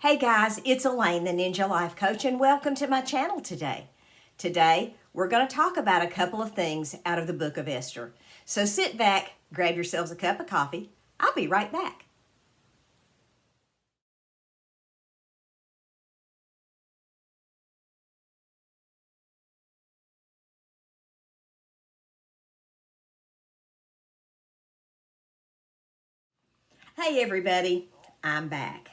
Hey guys, it's Elaine, the Ninja Life Coach, and welcome to my channel today. Today, we're going to talk about a couple of things out of the book of Esther. So sit back, grab yourselves a cup of coffee. I'll be right back. Hey everybody, I'm back.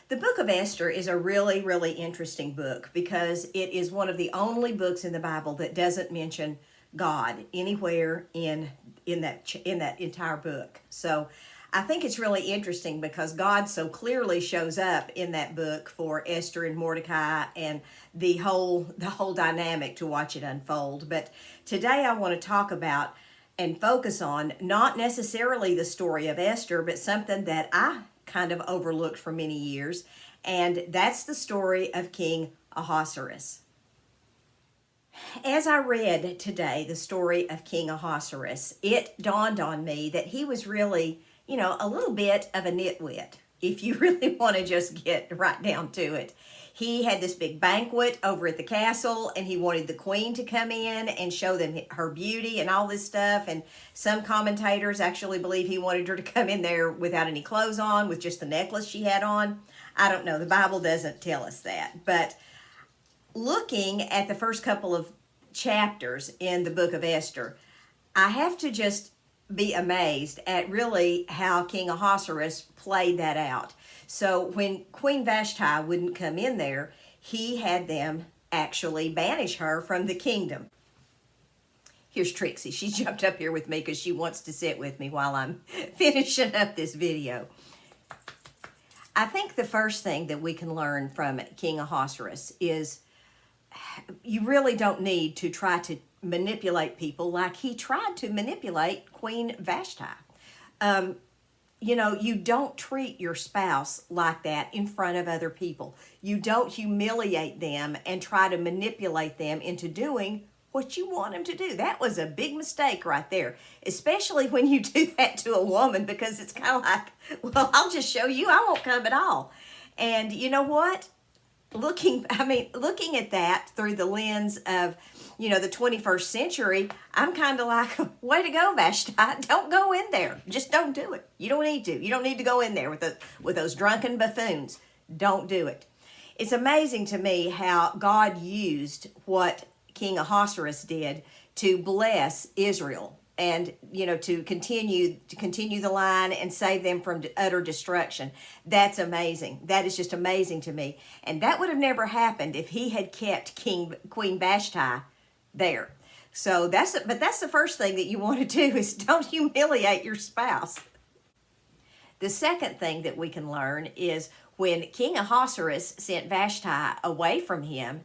The book of Esther is a really interesting book because it is one of the only books in the Bible that doesn't mention God anywhere in that entire book. So I think it's really interesting because God so clearly shows up in that book for Esther and Mordecai and the whole dynamic to watch it unfold. But today I want to talk about and focus on not necessarily the story of Esther, but something that I kind of overlooked for many years, and that's the story of King Ahasuerus. As I read today the story of King Ahasuerus, it dawned on me that he was really, a little bit of a nitwit, if you really want to just get right down to it. He had this big banquet over at the castle, and he wanted the queen to come in and show them her beauty and all this stuff. And some commentators actually believe he wanted her to come in there without any clothes on, with just the necklace she had on. I don't know. The Bible doesn't tell us that. But looking at the first couple of chapters in the book of Esther, I have to just be amazed at really how King Ahasuerus played that out. So when Queen Vashti wouldn't come in there, he had them actually banish her from the kingdom. Here's Trixie. She jumped up here with me because she wants to sit with me while I'm finishing up this video. I think the first thing that we can learn from King Ahasuerus is you really don't need to try to manipulate people like he tried to manipulate Queen Vashti. You don't treat your spouse like that in front of other people. You don't humiliate them and try to manipulate them into doing what you want them to do. That was a big mistake right there, especially when you do that to a woman, because it's kind of like, well, I'll just show you, I won't come at all. And you know what? Looking at that through the lens of, the 21st century, I'm kind of like, way to go, Vashti. Don't go in there. Just don't do it. You don't need to. You don't need to go in there with those drunken buffoons. Don't do it. It's amazing to me how God used what King Ahasuerus did to bless Israel and, to continue the line and save them from utter destruction. That's amazing. That is just amazing to me. And that would have never happened if he had kept Queen Vashti there. So that's the first thing that you want to do is don't humiliate your spouse. The second thing that we can learn is when King Ahasuerus sent Vashti away from him,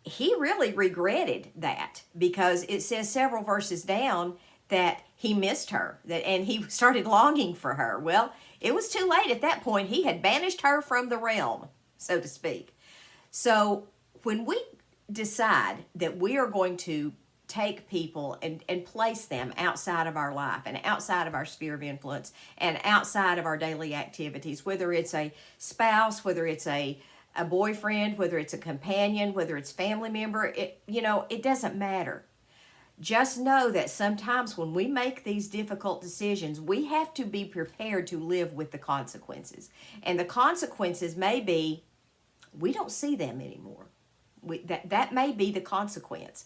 he really regretted that, because it says several verses down that he missed her, and he started longing for her. Well, it was too late at that point. He had banished her from the realm, so to speak. So when we decide that we are going to take people and place them outside of our life and outside of our sphere of influence and outside of our daily activities, whether it's a spouse, whether it's a boyfriend, whether it's a companion, whether it's family member, it doesn't matter. Just know that sometimes when we make these difficult decisions, we have to be prepared to live with the consequences. And the consequences may be we don't see them anymore. That may be the consequence.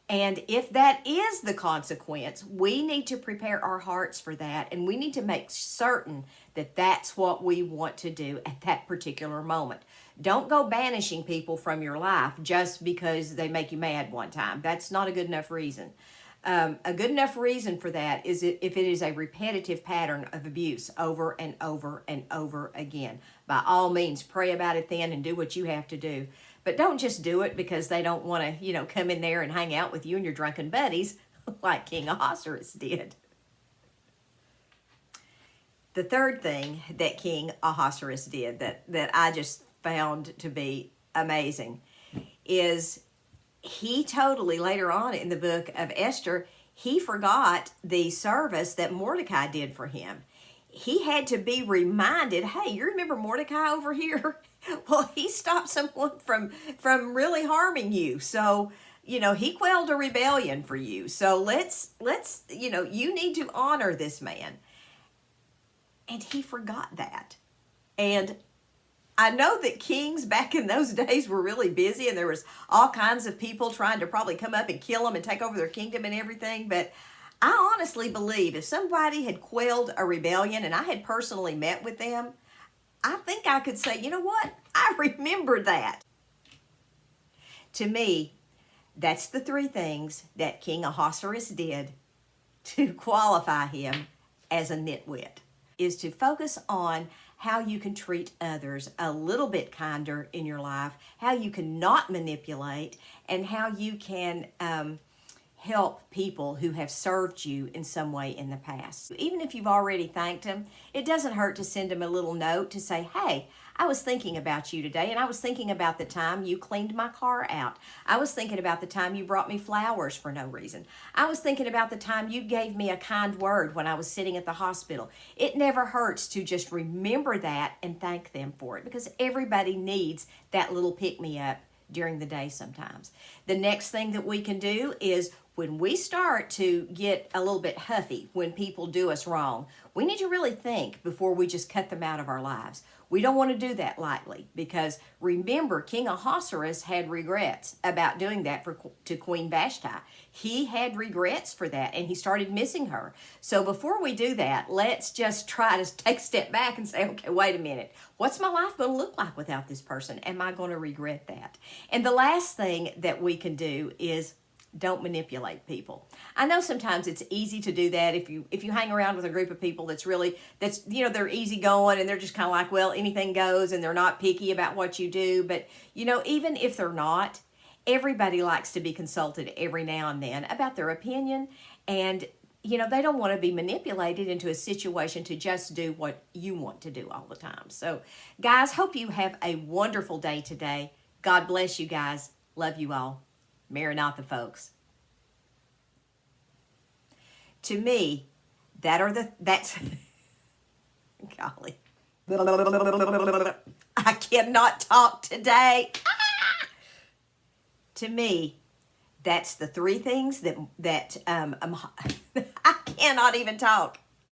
And if that is the consequence, we need to prepare our hearts for that, and we need to make certain that that's what we want to do at that particular moment. Don't go banishing people from your life just because they make you mad one time. That's not a good enough reason. A good enough reason for that is if it is a repetitive pattern of abuse over and over and over again. By all means, pray about it then and do what you have to do. But don't just do it because they don't want to, come in there and hang out with you and your drunken buddies like King Ahasuerus did. The third thing that King Ahasuerus did that I just found to be amazing is he totally, later on in the book of Esther, he forgot the service that Mordecai did for him. he had to be reminded, hey, you remember Mordecai over here? Well, he stopped someone from really harming you. So, he quelled a rebellion for you. So let's you need to honor this man. And he forgot that. And I know that kings back in those days were really busy, and there was all kinds of people trying to probably come up and kill them and take over their kingdom and everything. But I honestly believe if somebody had quelled a rebellion and I had personally met with them, I think I could say, you know what? I remember that. To me, that's the three things that King Ahasuerus did to qualify him as a nitwit, is to focus on how you can treat others a little bit kinder in your life, how you can not manipulate, and how you can help people who have served you in some way in the past. Even if you've already thanked them, it doesn't hurt to send them a little note to say, hey, I was thinking about you today, and I was thinking about the time you cleaned my car out. I was thinking about the time you brought me flowers for no reason. I was thinking about the time you gave me a kind word when I was sitting at the hospital. It never hurts to just remember that and thank them for it, because everybody needs that little pick-me-up during the day sometimes. The next thing that we can do is when we start to get a little bit huffy when people do us wrong, we need to really think before we just cut them out of our lives. We don't want to do that lightly, because remember, King Ahasuerus had regrets about doing that to Queen Vashti. He had regrets for that, and he started missing her. So before we do that, let's just try to take a step back and say, okay, wait a minute. What's my life going to look like without this person? Am I going to regret that? And the last thing that we can do is don't manipulate people. I know sometimes it's easy to do that if you hang around with a group of people that's they're easygoing and they're just kind of like, well, anything goes, and they're not picky about what you do. But even if they're not, everybody likes to be consulted every now and then about their opinion, and they don't want to be manipulated into a situation to just do what you want to do all the time. So guys, hope you have a wonderful day today. God bless you guys. Love you all. Maranatha, folks. To me, that's golly. I cannot talk today. To me, that's the three things that I cannot even talk.